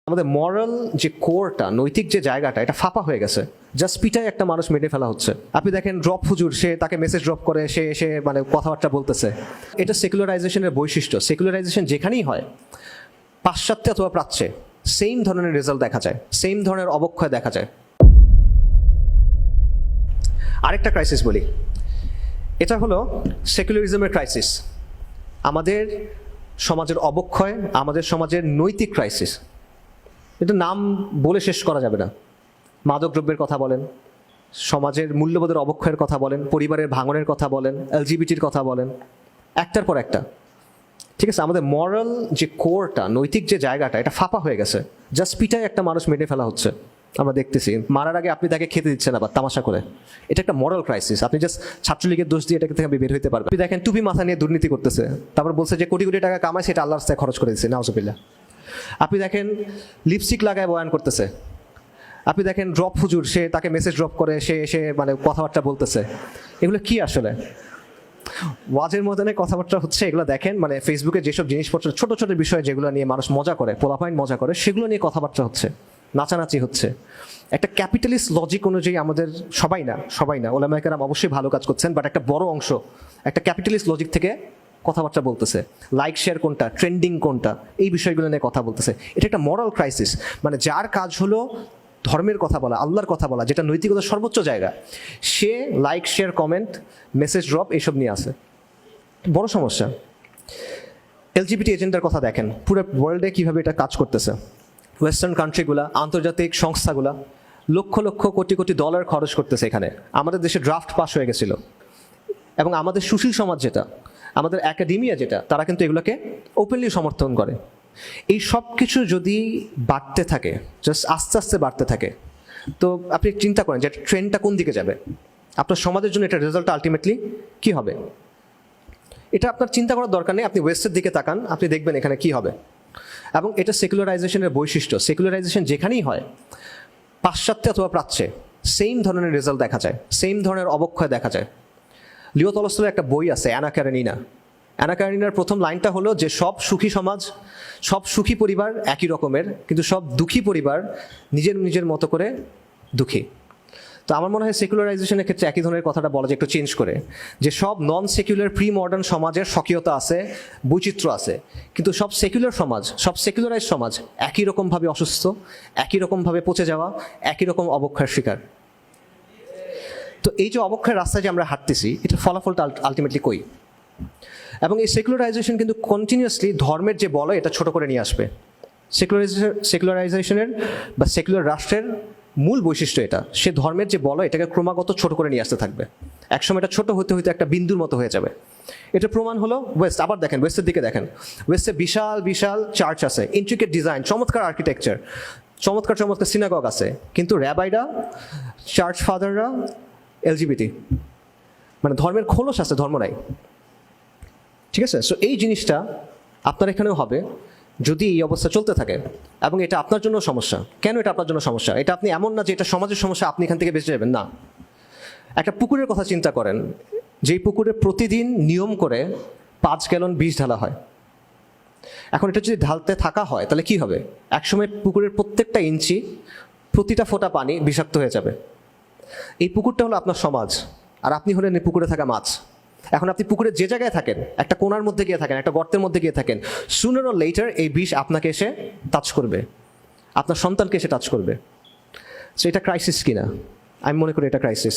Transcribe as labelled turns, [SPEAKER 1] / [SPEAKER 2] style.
[SPEAKER 1] আমাদের মরাল যে কোরটা, নৈতিক যে জায়গাটা, এটা ফাঁপা হয়ে গেছে। জাস্ট পিটায় একটা মানুষ মেরে ফেলা হচ্ছে। আপনি দেখেন ড্রপ হুজুর, সে তাকে মেসেজ ড্রপ করে, সে এসে মানে কথাবার্তা বলতেছে। এটা সেকুলারাইজেশনের বৈশিষ্ট্য। সেকুলারাইজেশন যেখানেই হয়, পাশ্চাত্যে অথবা প্রাচ্যে সেম ধরনের রেজাল্ট দেখা যায়, সেম ধরনের অবক্ষয় দেখা যায়। আরেকটা ক্রাইসিস বলি, এটা হলো সেকুলারিজমের ক্রাইসিস। আমাদের সমাজের অবক্ষয়, আমাদের সমাজের নৈতিক ক্রাইসিস। এটা নাম বলে শেষ করা যাবে না। মাদকদ্রব্যের কথা বলেন, সমাজের মূল্যবোধের অবক্ষয়ের কথা বলেন, পরিবারের ভাঙনের কথা বলেন, এলজিবিটির কথা বলেন, একটার পর একটা। ঠিক আছে, আমাদের মরাল যে কোরটা, নৈতিক যে জায়গাটা, এটা ফাঁপা হয়ে গেছে। জাস্ট পিটায় একটা মানুষ মেরে ফেলা হচ্ছে, আমরা দেখতেছি। মারার আগে আপনি তাকে খেতে দিচ্ছেন আবার তামাশা করে। এটা একটা মরাল ক্রাইসিস। আপনি জাস্ট ছাত্রলীগের দোষ দিয়ে এটাকে থেকে বের হইতে পারবেন। আপনি দেখেন টুপি মাথা নিয়ে দুর্নীতি করতেছে, তারপর বলছে যে কোটি কোটি টাকা কামায়, সেটা আল্লাহর রাস্তায় খরচ করে দিচ্ছে, নাউজুবিল্লাহ। আপনি দেখেন লিপস্টিক লাগায় বয়ান করতেছে। আপনি দেখেন ড্রপ হুজুর, সে তাকে মেসেজ ড্রপ করে, সে এসে মানে কথাবার্তা বলতেছে। এগুলো কি আসলে? ওয়াজের ময়দানে কথাবার্তা হচ্ছে, এগুলো দেখেন মানে ফেসবুকে যেসব জিনিসপত্র, ছোট ছোট বিষয় যেগুলো নিয়ে মানুষ মজা করে, পোলাপাইন মজা করে, সেগুলো নিয়ে কথাবার্তা হচ্ছে, নাচানাচি হচ্ছে। একটা ক্যাপিটালিস্ট লজিক অনুযায়ী আমাদের সবাই না ওলামায়ে কেরাম অবশ্যই ভালো কাজ করছেন, বাট একটা বড় অংশ একটা ক্যাপিটালিস্ট লজিক থেকে কথাবার্তা বলতেছে। লাইক শেয়ার কোনটা, ট্রেন্ডিং কোনটা, এই বিষয়গুলো নিয়ে কথা বলতেছে। এটা একটা মরাল ক্রাইসিস। মানে যার কাজ হলো ধর্মের কথা বলা, আল্লাহর কথা বলা, যেটা নৈতিকতার সর্বোচ্চ জায়গা, সে like share comment message drop এইসব নিয়ে আসে। বড় সমস্যা। এলজিবিটি এজেন্ডার কথা দেখেন, পুরো ওয়ার্ল্ডে কীভাবে এটা কাজ করতেছে। ওয়েস্টার্ন কান্ট্রিগুলা, আন্তর্জাতিক সংস্থাগুলা লক্ষ লক্ষ কোটি কোটি ডলার খরচ করতেছে এখানে। আমাদের দেশে ড্রাফট পাস হয়ে গেছিল, এবং আমাদের সুশীল সমাজ যেটা, আমাদের একাডেমিয়া যেটা, তারা কিন্তু এগুলোকে ওপেনলি সমর্থন করে। এই সব কিছু যদি বাড়তে থাকে, জাস্ট আস্তে আস্তে বাড়তে থাকে, তো আপনি চিন্তা করেন যে ট্রেন্ডটা কোন দিকে যাবে। আপনার সমাজের জন্য এটা রেজাল্ট আলটিমেটলি কী হবে, এটা আপনার চিন্তা করার দরকার নেই। আপনি ওয়েস্টের দিকে তাকান, আপনি দেখবেন এখানে কি হবে। এবং এটা সেকুলারাইজেশনের বৈশিষ্ট্য। সেকুলারাইজেশন যেখানেই হয়, পাশ্চাত্যে অথবা প্রাচ্যে সেম ধরনের রেজাল্ট দেখা যায়, সেম ধরনের অবক্ষয় দেখা যায়। লিও তলস্তয়ের একটা বই আছে, অ্যানা কারেনিনা। অ্যানা কারেনিনার প্রথম লাইনটা হলো যে সব সুখী সমাজ, সব সুখী পরিবার একই রকমের, কিন্তু সব দুঃখী পরিবার নিজের নিজের মতো করে দুঃখী। তো আমার মনে হয় সেকুলারাইজেশনের ক্ষেত্রে একই ধরনের কথাটা বলা যায়, একটু চেঞ্জ করে, যে সব নন সেকুলার প্রি মডার্ন সমাজের স্বকীয়তা আছে, বৈচিত্র্য আছে, কিন্তু সব সেকুলার সমাজ, সব সেকুলারাইজ সমাজ একই রকমভাবে অসুস্থ, একই রকমভাবে পচে যাওয়া, একই রকম অবক্ষয়ের শিকার। তো এই যে অবক্ষয়ের রাস্তায় যে আমরা হাঁটতেছি, এটার ফলাফলটা আলটিমেটলি কই? এবং এই সেকুলারাইজেশন কিন্তু কন্টিনিউয়াসলি ধর্মের যে বলয়, এটা ছোট করে নিয়ে আসবে। সেকুলারাইজেশনের বা সেকুলার রাষ্ট্রের মূল বৈশিষ্ট্য এটা, সে ধর্মের যে বলয়, এটাকে ক্রমাগত ছোট করে নিয়ে আসতে থাকবে। একসময় এটা ছোট হতে হতে একটা বিন্দুর মতো হয়ে যাবে। এটা প্রমাণ হলো ওয়েস্ট। আবার দেখেন ওয়েস্টের দিকে দেখেন, ওয়েস্টে বিশাল বিশাল চার্চ আছে, ইন্ট্রিকেট ডিজাইন, চমৎকার আর্কিটেকচার, চমৎকার চমৎকার সিনাগগ আছে, কিন্তু র্যাবাইরা, চার্চ ফাদাররা এলজিবিটি, মানে ধর্মের খোলস আছে, ধর্ম নাই। ঠিক আছে, সো এই জিনিসটা আপনার এখানেও হবে যদি এই অবস্থা চলতে থাকে। এবং এটা আপনার জন্য সমস্যা। কেন এটা আপনার জন্য সমস্যা? এটা আপনি এমন না যে এটা সমাজের সমস্যা, আপনি এখান থেকে বেঁচে যাবেন, না। একটা পুকুরের কথা চিন্তা করেন, যেই পুকুরে প্রতিদিন নিয়ম করে 5 গ্যালন বিষ ঢালা হয়। এখন এটা যদি ঢালতে থাকা হয়, তাহলে কি হবে? একসময় পুকুরের প্রত্যেকটা ইঞ্চি, প্রতিটা ফোঁটা পানি বিষাক্ত হয়ে যাবে। এই পুকুরটা হলো আপনার সমাজ, আর আপনি হলেন এই পুকুরে থাকা মাছ। এখন আপনি পুকুরের যে জায়গায় থাকেন, একটা কোণার মধ্যে গিয়ে থাকেন, একটা গর্তের মধ্যে গিয়ে থাকেন, সুনার অর লেটার এই বিষ আপনাকে এসে টাচ করবে, আপনার সন্তানকে এসে টাচ করবে। সো এটা ক্রাইসিস কিনা? আমি মনে করি এটা ক্রাইসিস।